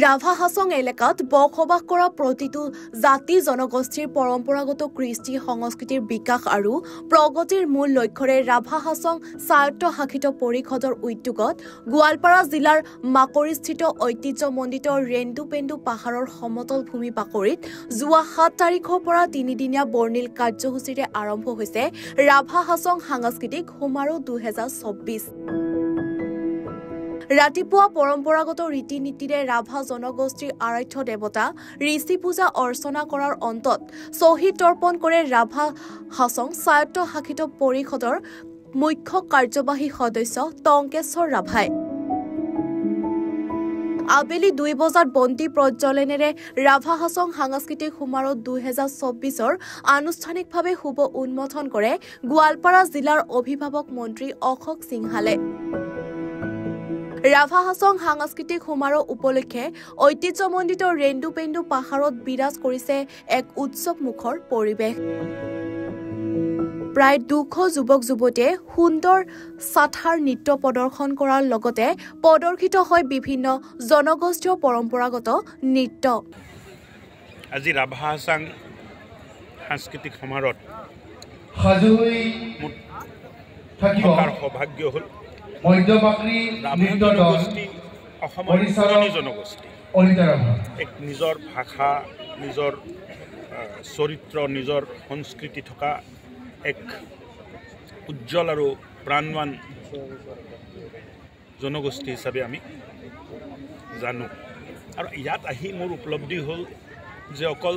ৰাভা হাছং এলেকাত বসবাস কৰা প্ৰতিটো জাতি জনগোষ্ঠীৰ পৰম্পৰাগত কৃষ্টি সংস্কৃতিৰ বিকাশ আৰু প্ৰগতিৰ মূল লক্ষ্যৰে ৰাভা হাছং স্বায়ত্তশাসিত পৰিষদৰ উদ্যোগত গোৱালপাৰা জিলাৰ মাকৰিস্থিত ঐতিহ্যমণ্ডিত ৰেন্দুপেন্দু পাহাৰৰ সমতল ভূমি বাকৰিত যোৱা 7 তাৰিখৰ পৰা 3 দিনীয়া বৰ্ণিল কাৰ্যসূচীৰে আৰম্ভ হৈছে ৰাভা হাছং সাংস্কৃতিক সমাৰোহ 2024। ৰাতিপুৱা পৰম্পৰাগত ৰীতি নীতিৰে ৰাভা জনগোষ্ঠীৰ আৰাধ্য দেৱতা ঋষি পূজা অৰ্চনা কৰাৰ অন্তত শ্বহীদ তৰ্পণ কৰে ৰাভা হাছং স্বায়ত্তশাসিত পৰিষদৰ মুখ্য কাৰ্যবাহী সদস্য টংকেশ্বৰ ৰাভাই। আবেলি 2 বজাত বন্তি প্ৰজ্বলনেৰে ৰাভা হাছং সাংস্কৃতিক সমাৰোহ 2024ৰ আনুষ্ঠানিকভাৱে শুভ উন্মোচন কৰে গোৱালপাৰা জিলাৰ অভিভাৱক মন্ত্ৰী অশোক সিংহালে। ৰাভা হাছং সাংস্কৃতিক সমাৰোহ উপলক্ষে ঐতিহ্যমণ্ডিত ৰেন্দুপেন্দু পাহাৰত বিৰাজ কৰিছে এক উৎসৱমুখৰ পৰিৱেশ। প্ৰায় 200 যুৱক যুৱতীয়ে সুন্দৰ সাথাৰ নৃত্য প্ৰদৰ্শন কৰাৰ লগতে প্ৰদৰ্শিত হয় বিভিন্ন জনগোষ্ঠীয় পৰম্পৰাগত নৃত্য। আজি ৰাভা হাছং সাংস্কৃতিক সমাৰোহত থকাৰ সৌভাগ্য হ'ল জনগোষ্ঠী অসমৰ পুৰণি জনগোষ্ঠী এক নিজৰ ভাষা নিজৰ চৰিত্ৰ নিজৰ সংস্কৃতি থকা এক উজ্জ্বল আৰু প্ৰাণৱান জনগোষ্ঠী হিচাপে আমি জানো। আৰু ইয়াত আহি মোৰ উপলব্ধি হ'ল যে অকল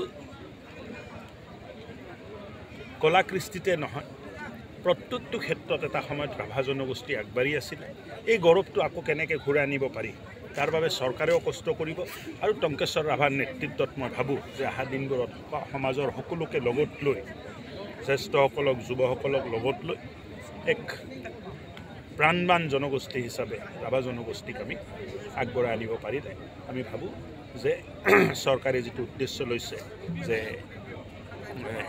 কলা কৃষ্টিতে নহয় প্ৰত্যেকটো ক্ষেত্ৰত এটা সময়ত ৰাভা জনগোষ্ঠী আগবাঢ়ি আছিলে। এই গৌৰৱটো আকৌ কেনেকৈ ঘূৰাই আনিব পাৰি তাৰ বাবে চৰকাৰেও কষ্ট কৰিব আৰু টংকেশ্বৰ ৰাভাৰ নেতৃত্বত মই ভাবোঁ যে অহা দিনবোৰত সমাজৰ সকলোকে লগত লৈ জ্যেষ্ঠসকলক যুৱসকলক লগত লৈ এক প্ৰাণৱান জনগোষ্ঠী হিচাপে ৰাভা জনগোষ্ঠীক আমি আগবঢ়াই আনিব পাৰিলে আমি ভাবোঁ যে চৰকাৰে যিটো উদ্দেশ্য লৈছে যে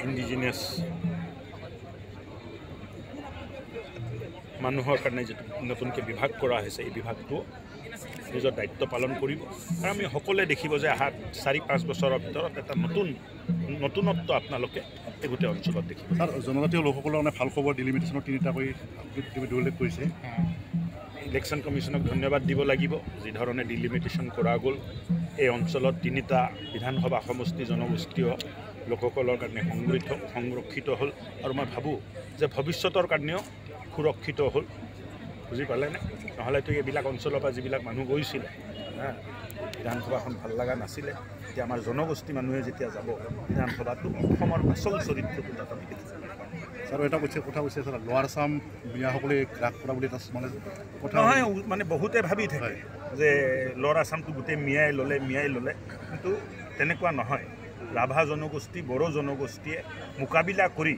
ইণ্ডিজিনিয়াছ মানুহৰ কাৰণে যিটো নতুনকৈ বিভাগ কৰা হৈছে এই বিভাগটো নিজৰ দায়িত্ব পালন কৰিব আৰু আমি সকলোৱে দেখিব যে অহা 4-5 বছৰৰ ভিতৰত এটা নতুনত্ব আপোনালোকে এই গোটেই অঞ্চলত দেখিব। জনজাতীয় লোকসকলৰ মানে ভাল খবৰ ডিলিমিটেশ্যনৰ 3টা কৰি উল্লেখ কৰিছে। ইলেকশ্যন কমিশ্যনক ধন্যবাদ দিব লাগিব যি ধৰণে ডিলিমিটেশ্যন কৰা গ'ল। এই অঞ্চলত 3টা বিধানসভা সমষ্টি জনগোষ্ঠীয় লোকসকলৰ কাৰণে সংৰক্ষিত হ'ল আৰু মই ভাবোঁ যে ভৱিষ্যতৰ কাৰণেও সুৰক্ষিত হ'ল। বুজি পালেনে? নহ'লেতো এইবিলাক অঞ্চলৰ পৰা যিবিলাক মানুহ গৈছিলে বিধানসভাখন ভাল লগা নাছিলে। এতিয়া আমাৰ জনগোষ্ঠী মানুহে যেতিয়া যাব বিধানসভাটো অসমৰ আচল চৰিত্ৰটো তাত আমি দেখিছোঁ। ছাৰ এটা কথা কৈছে ছাৰ লোৱাৰ আছাম মিয়াসকলে ৰাগ কৰা বুলি এটা কথা নহয়, মানে বহুতে ভাবি থাকে যে লোৱাৰ আছামটো গোটেই মিয়াই ল'লে কিন্তু তেনেকুৱা নহয়। ৰাভা জনগোষ্ঠী বড়ো জনগোষ্ঠীয়ে মোকাবিলা কৰি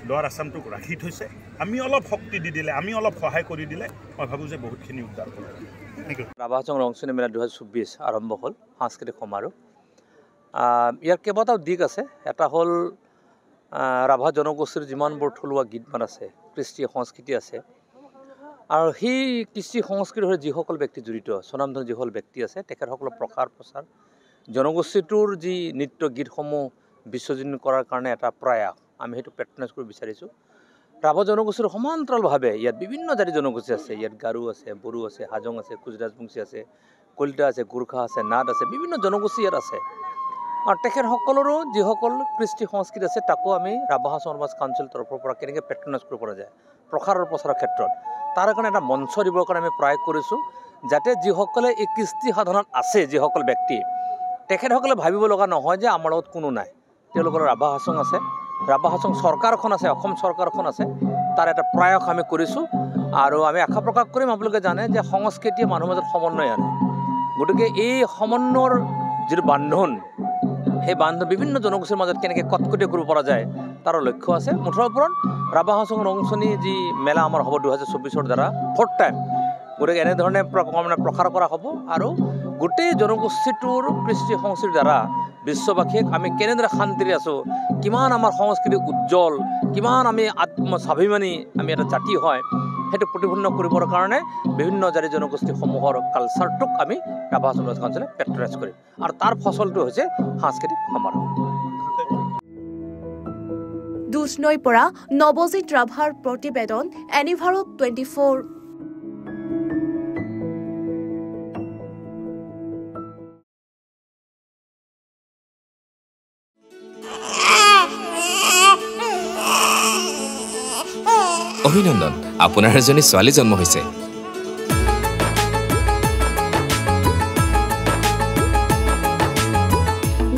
লোৱাৰ আছামটোক ৰাখি থৈছে। আমি অলপ শক্তি দি দিলে আমি অলপ সহায় কৰি দিলে মই ভাবোঁ যে বহুতখিনি উদ্ধাৰ কৰিব। ৰাভা হাছং ৰংচনী মেলা 2024 আৰম্ভ হ'ল সাংস্কৃতিক সমাৰোহ। ইয়াৰ কেইবাটাও দিশ আছে। এটা হ'ল ৰাভা জনগোষ্ঠীৰ যিমানবোৰ থলুৱা গীতমান আছে কৃষ্টি সংস্কৃতি আছে আৰু সেই কৃষ্টি সংস্কৃতিৰ সৈতে যিসকল ব্যক্তি জড়িত স্বনামধন্য যিসকল ব্যক্তি আছে তেখেতসকলৰ প্ৰসাৰ প্ৰচাৰ জনগোষ্ঠীটোৰ যি নৃত্য গীতসমূহ বিশ্বজনীন কৰাৰ কাৰণে এটা প্ৰয়াস আমি সেইটো পেট্ৰনাইজ কৰিব বিচাৰিছোঁ। ৰাভা জনগোষ্ঠীৰ সমান্তৰালভাৱে ইয়াত বিভিন্ন জাতি জনগোষ্ঠী আছে। ইয়াত গাৰো আছে, বড়ো আছে, হাজং আছে, কুজৰাজবংশী আছে, কলিতা আছে, গোৰ্খা আছে, নাথ আছে, বিভিন্ন জনগোষ্ঠী ইয়াত আছে। আৰু তেখেতসকলৰো যিসকল কৃষ্টি সংস্কৃতি আছে তাকো আমি ৰাভা হাছং সমাজ কাউন্সিলৰ তৰফৰ পৰা কেনেকৈ পেট্ৰনাইজ কৰিব পৰা যায় প্ৰসাৰৰ প্ৰচাৰৰ ক্ষেত্ৰত তাৰ কাৰণে এটা মঞ্চ দিবৰ কাৰণে আমি প্ৰয়াস কৰিছোঁ যাতে যিসকলে এই কৃষ্টি সাধনাত আছে যিসকল ব্যক্তি তেখেতসকলে ভাবিব লগা নহয় যে আমাৰ লগত কোনো নাই। তেওঁলোকৰ ৰাভা হাছং আছে, ৰাভা হাছং চৰকাৰখন আছে, অসম চৰকাৰখন আছে, তাৰ এটা প্ৰয়াস আমি কৰিছোঁ আৰু আমি আশা প্ৰকাশ কৰিম আপোনালোকে জানে যে সংস্কৃতিয়ে মানুহৰ মাজত সমন্বয় আনে। গতিকে এই সমন্বয়ৰ যিটো বান্ধোন সেই বান্ধোন বিভিন্ন জনগোষ্ঠীৰ মাজত কেনেকৈ কটকটীয়া কৰিব পৰা যায় তাৰ লক্ষ্য আছে। মুঠৰ ওপৰত ৰাভা হাছং ৰংচনী যি মেলা আমাৰ হ'ব 2024ৰ দ্বাৰা 4th টাইম। গতিকে এনেধৰণে মানে প্ৰসাৰ কৰা হ'ব আৰু গোটেই জনগোষ্ঠীটোৰ কৃষ্টি সংস্কৃতিৰ দ্বাৰা বিশ্ববাসীক আমি কেনেদৰে শান্তিৰে আছোঁ, কিমান আমাৰ সংস্কৃতি উজ্জ্বল, কিমান আমি আত্মস্বাভিমানী আমি এটা জাতি হয় সেইটো প্ৰতিপন্ন কৰিবৰ কাৰণে বিভিন্ন জাতি জনগোষ্ঠীসমূহৰ কালচাৰটোক আমি ৰাভা হাছং নলেজ কাউন্সিলে পেট্ৰনাইজ কৰিম আৰু তাৰ ফচলটো হৈছে সাংস্কৃতিক সমাৰোহ। দুধনৈৰ পৰা নৱজিৎ ৰাভাৰ প্ৰতিবেদন, এনিভাৰত 24। অভিনন্দন, আপোনাৰ এজনী ছোৱালী জন্ম হৈছে।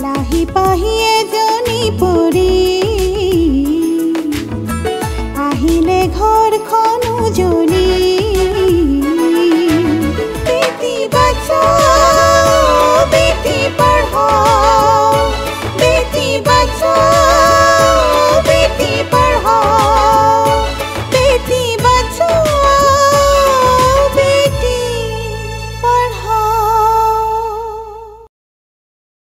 লাহি পাহি এজনী পৰি